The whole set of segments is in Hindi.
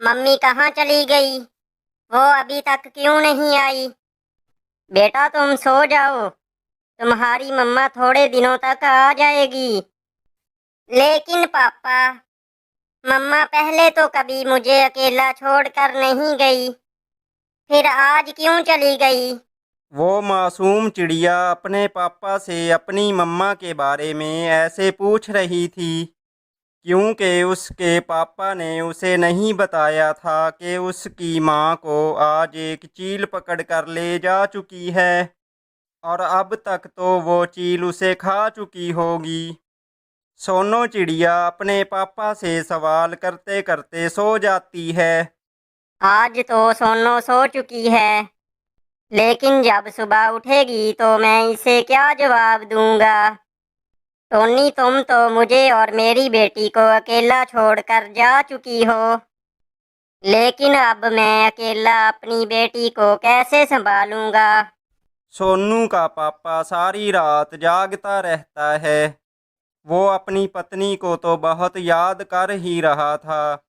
मम्मी कहाँ चली गई? वो अभी तक क्यों नहीं आई? बेटा तुम सो जाओ, तुम्हारी मम्मा थोड़े दिनों तक आ जाएगी। लेकिन पापा, मम्मा पहले तो कभी मुझे अकेला छोड़कर नहीं गई, फिर आज क्यों चली गई? वो मासूम चिड़िया अपने पापा से अपनी मम्मा के बारे में ऐसे पूछ रही थी क्योंकि उसके पापा ने उसे नहीं बताया था कि उसकी माँ को आज एक चील पकड़ कर ले जा चुकी है और अब तक तो वो चील उसे खा चुकी होगी। सोनो चिड़िया अपने पापा से सवाल करते करते सो जाती है। आज तो सोनो सो चुकी है, लेकिन जब सुबह उठेगी तो मैं इसे क्या जवाब दूंगा? टोनी, तुम तो मुझे और मेरी बेटी को अकेला छोड़कर जा चुकी हो, लेकिन अब मैं अकेला अपनी बेटी को कैसे संभालूंगा? सोनू का पापा सारी रात जागता रहता है। वो अपनी पत्नी को तो बहुत याद कर ही रहा था,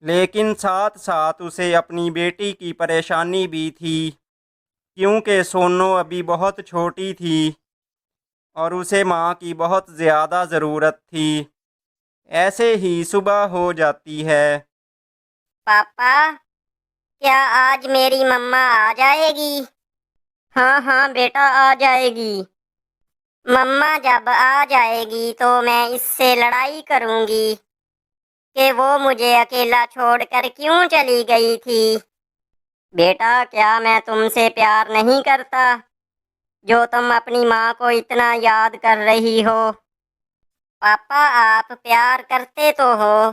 लेकिन साथ साथ उसे अपनी बेटी की परेशानी भी थी क्योंकि सोनू अभी बहुत छोटी थी और उसे माँ की बहुत ज़्यादा ज़रूरत थी। ऐसे ही सुबह हो जाती है। पापा, क्या आज मेरी मम्मा आ जाएगी? हाँ हाँ बेटा, आ जाएगी। मम्मा जब आ जाएगी तो मैं इससे लड़ाई करूंगी कि वो मुझे अकेला छोड़कर क्यों चली गई थी। बेटा, क्या मैं तुमसे प्यार नहीं करता जो तुम अपनी माँ को इतना याद कर रही हो? पापा, आप प्यार करते तो हो,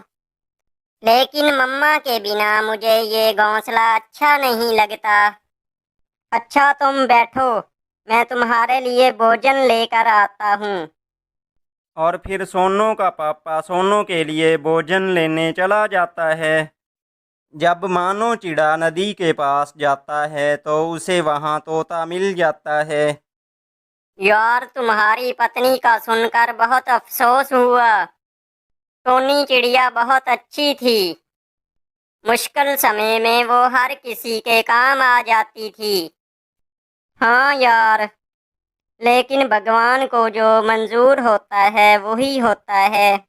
लेकिन मम्मा के बिना मुझे ये घोंसला अच्छा नहीं लगता। अच्छा तुम बैठो, मैं तुम्हारे लिए भोजन लेकर आता हूँ। और फिर सोनू का पापा सोनू के लिए भोजन लेने चला जाता है। जब मानो चिड़ा नदी के पास जाता है तो उसे वहाँ तोता मिल जाता है। यार, तुम्हारी पत्नी का सुनकर बहुत अफसोस हुआ। टोनी चिड़िया बहुत अच्छी थी। मुश्किल समय में वो हर किसी के काम आ जाती थी। हाँ यार, लेकिन भगवान को जो मंजूर होता है वही होता है।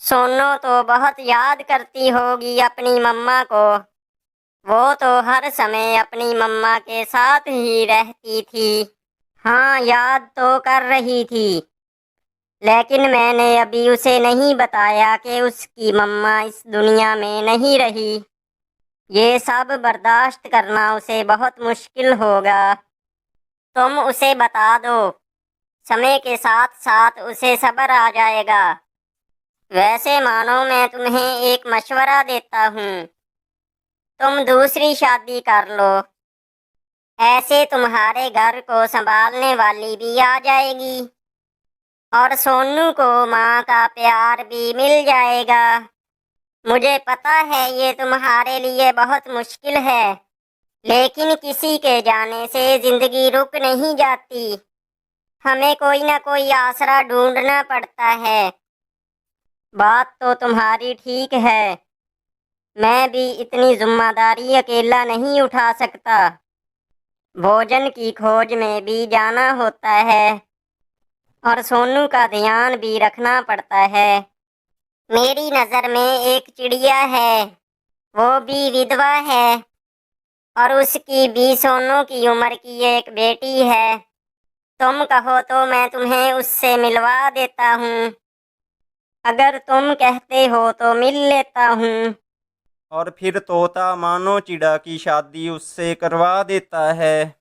सोनू तो बहुत याद करती होगी अपनी मम्मा को। वो तो हर समय अपनी मम्मा के साथ ही रहती थी। हाँ, याद तो कर रही थी, लेकिन मैंने अभी उसे नहीं बताया कि उसकी मम्मा इस दुनिया में नहीं रही। ये सब बर्दाश्त करना उसे बहुत मुश्किल होगा। तुम उसे बता दो, समय के साथ साथ उसे सब्र आ जाएगा। वैसे मानो मैं तुम्हें एक मशवरा देता हूँ, तुम दूसरी शादी कर लो। ऐसे तुम्हारे घर को संभालने वाली भी आ जाएगी और सोनू को माँ का प्यार भी मिल जाएगा। मुझे पता है ये तुम्हारे लिए बहुत मुश्किल है, लेकिन किसी के जाने से जिंदगी रुक नहीं जाती। हमें कोई ना कोई आसरा ढूंढना पड़ता है। बात तो तुम्हारी ठीक है, मैं भी इतनी जिम्मेदारी अकेला नहीं उठा सकता। भोजन की खोज में भी जाना होता है और सोनू का ध्यान भी रखना पड़ता है। मेरी नज़र में एक चिड़िया है, वो भी विधवा है, और उसकी भी सोनू की उम्र की एक बेटी है। तुम कहो तो मैं तुम्हें उससे मिलवा देता हूँ। अगर तुम कहते हो तो मिल लेता हूँ। और फिर तोता मानो चिड़ा की शादी उससे करवा देता है।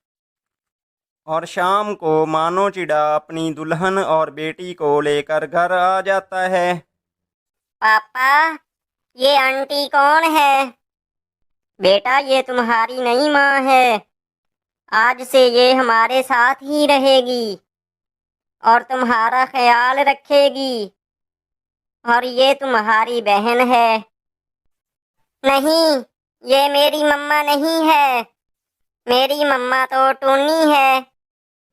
और शाम को मानो चिड़ा अपनी दुल्हन और बेटी को लेकर घर आ जाता है। पापा, ये आंटी कौन है? बेटा, ये तुम्हारी नई माँ है। आज से ये हमारे साथ ही रहेगी और तुम्हारा ख्याल रखेगी। और ये तुम्हारी बहन है। नहीं, ये मेरी मम्मा नहीं है। मेरी मम्मा तो टूनी है।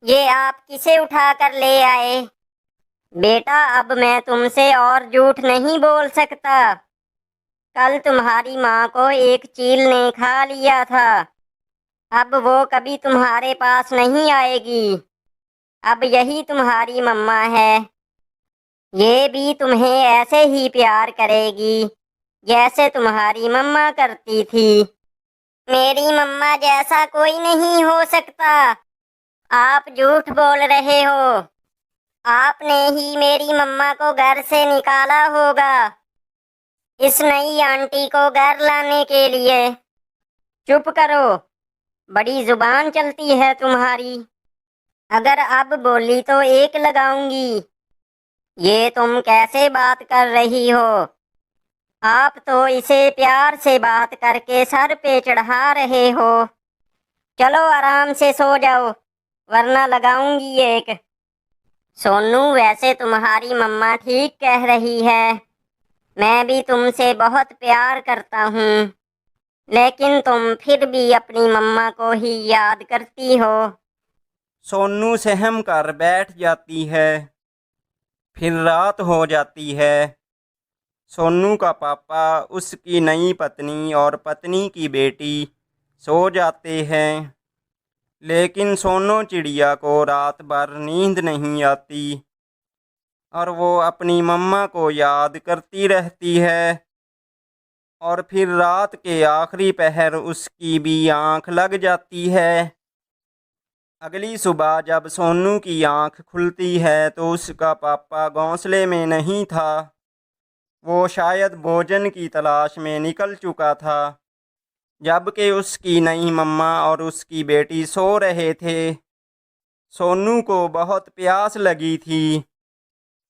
ये आप किसे उठा कर ले आए? बेटा, अब मैं तुमसे और झूठ नहीं बोल सकता। कल तुम्हारी माँ को एक चील ने खा लिया था। अब वो कभी तुम्हारे पास नहीं आएगी। अब यही तुम्हारी मम्मा है। ये भी तुम्हें ऐसे ही प्यार करेगी जैसे तुम्हारी मम्मा करती थी। मेरी मम्मा जैसा कोई नहीं हो सकता। आप झूठ बोल रहे हो। आपने ही मेरी मम्मा को घर से निकाला होगा इस नई आंटी को घर लाने के लिए। चुप करो, बड़ी जुबान चलती है तुम्हारी। अगर अब बोली तो एक लगाऊंगी। ये तुम कैसे बात कर रही हो? आप तो इसे प्यार से बात करके सर पे चढ़ा रहे हो। चलो आराम से सो जाओ, वरना लगाऊंगी एक। सोनू, वैसे तुम्हारी मम्मा ठीक कह रही है। मैं भी तुमसे बहुत प्यार करता हूँ, लेकिन तुम फिर भी अपनी मम्मा को ही याद करती हो। सोनू सहम कर बैठ जाती है। फिर रात हो जाती है। सोनू का पापा, उसकी नई पत्नी और पत्नी की बेटी सो जाते हैं। लेकिन सोनू चिड़िया को रात भर नींद नहीं आती और वो अपनी मम्मा को याद करती रहती है। और फिर रात के आखिरी पहर उसकी भी आंख लग जाती है। अगली सुबह जब सोनू की आंख खुलती है तो उसका पापा घोंसले में नहीं था। वो शायद भोजन की तलाश में निकल चुका था, जबकि उसकी नई मम्मा और उसकी बेटी सो रहे थे। सोनू को बहुत प्यास लगी थी।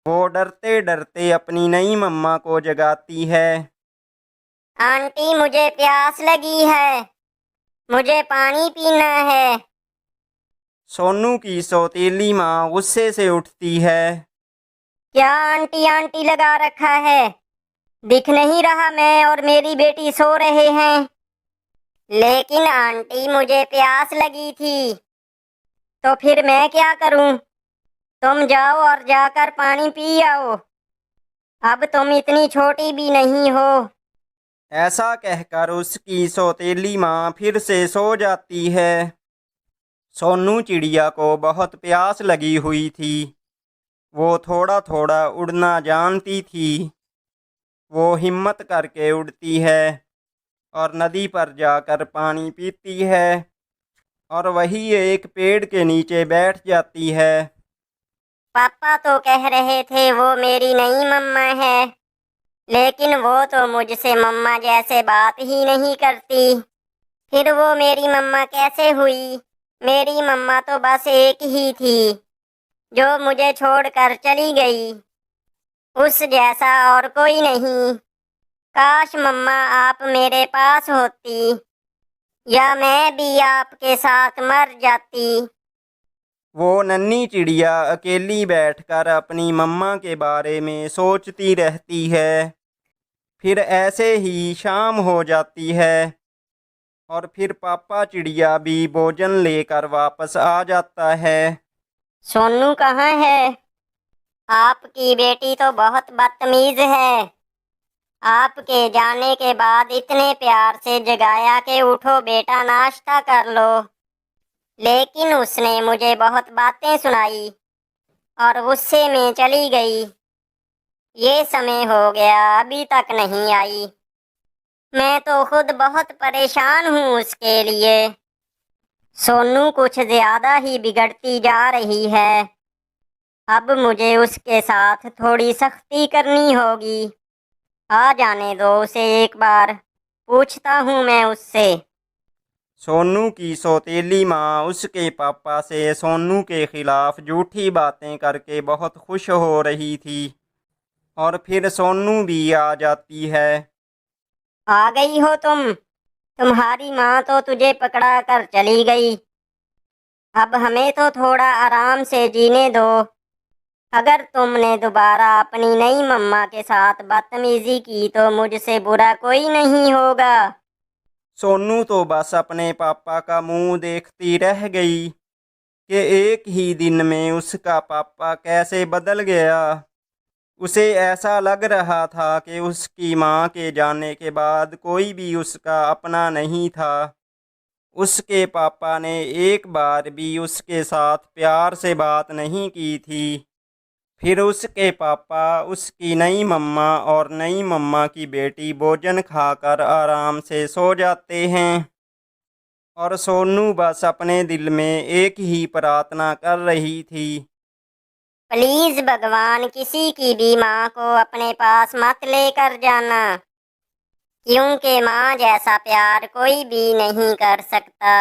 वो डरते डरते अपनी नई मम्मा को जगाती है। आंटी, मुझे प्यास लगी है, मुझे पानी पीना है। सोनू की सौतेली माँ गुस्से से उठती है। क्या आंटी आंटी लगा रखा है? दिख नहीं रहा मैं और मेरी बेटी सो रहे हैं? लेकिन आंटी, मुझे प्यास लगी थी, तो फिर मैं क्या करूं? तुम जाओ और जाकर पानी पी आओ। अब तुम इतनी छोटी भी नहीं हो। ऐसा कहकर उसकी सौतेली माँ फिर से सो जाती है। सोनू चिड़िया को बहुत प्यास लगी हुई थी। वो थोड़ा थोड़ा उड़ना जानती थी। वो हिम्मत करके उड़ती है और नदी पर जाकर पानी पीती है और वही एक पेड़ के नीचे बैठ जाती है। पापा तो कह रहे थे वो मेरी नई मम्मा है, लेकिन वो तो मुझसे मम्मा जैसे बात ही नहीं करती। फिर वो मेरी मम्मा कैसे हुई? मेरी मम्मा तो बस एक ही थी, जो मुझे छोड़कर चली गई। उस जैसा और कोई नहीं। काश मम्मा आप मेरे पास होती, या मैं भी आपके साथ मर जाती। वो नन्ही चिड़िया अकेली बैठकर अपनी मम्मा के बारे में सोचती रहती है। फिर ऐसे ही शाम हो जाती है और फिर पापा चिड़िया भी भोजन लेकर वापस आ जाता है। सोनू कहाँ है? आपकी बेटी तो बहुत बदतमीज है। आपके जाने के बाद इतने प्यार से जगाया कि उठो बेटा, नाश्ता कर लो। लेकिन उसने मुझे बहुत बातें सुनाई और गुस्से में चली गई। ये समय हो गया, अभी तक नहीं आई। मैं तो खुद बहुत परेशान हूँ उसके लिए। सोनू कुछ ज्यादा ही बिगड़ती जा रही है। अब मुझे उसके साथ थोड़ी सख्ती करनी होगी। आ जाने दो उसे, एक बार पूछता हूँ मैं उससे। सोनू की सौतेली माँ उसके पापा से सोनू के खिलाफ झूठी बातें करके बहुत खुश हो रही थी और फिर सोनू भी आ जाती है। आ गई हो तुम? तुम्हारी माँ तो तुझे पकड़ा कर चली गई। अब हमें तो थोड़ा आराम से जीने दो। अगर तुमने दोबारा अपनी नई मम्मा के साथ बदतमीजी की तो मुझसे बुरा कोई नहीं होगा। सोनू तो बस अपने पापा का मुंह देखती रह गई कि एक ही दिन में उसका पापा कैसे बदल गया। उसे ऐसा लग रहा था कि उसकी माँ के जाने के बाद कोई भी उसका अपना नहीं था। उसके पापा ने एक बार भी उसके साथ प्यार से बात नहीं की थी। फिर उसके पापा उसकी नई मम्मा और नई मम्मा की बेटी भोजन खाकर आराम से सो जाते हैं और सोनू बस अपने दिल में एक ही प्रार्थना कर रही थी। प्लीज भगवान, किसी की भी माँ को अपने पास मत लेकर जाना, क्योंकि माँ जैसा प्यार कोई भी नहीं कर सकता।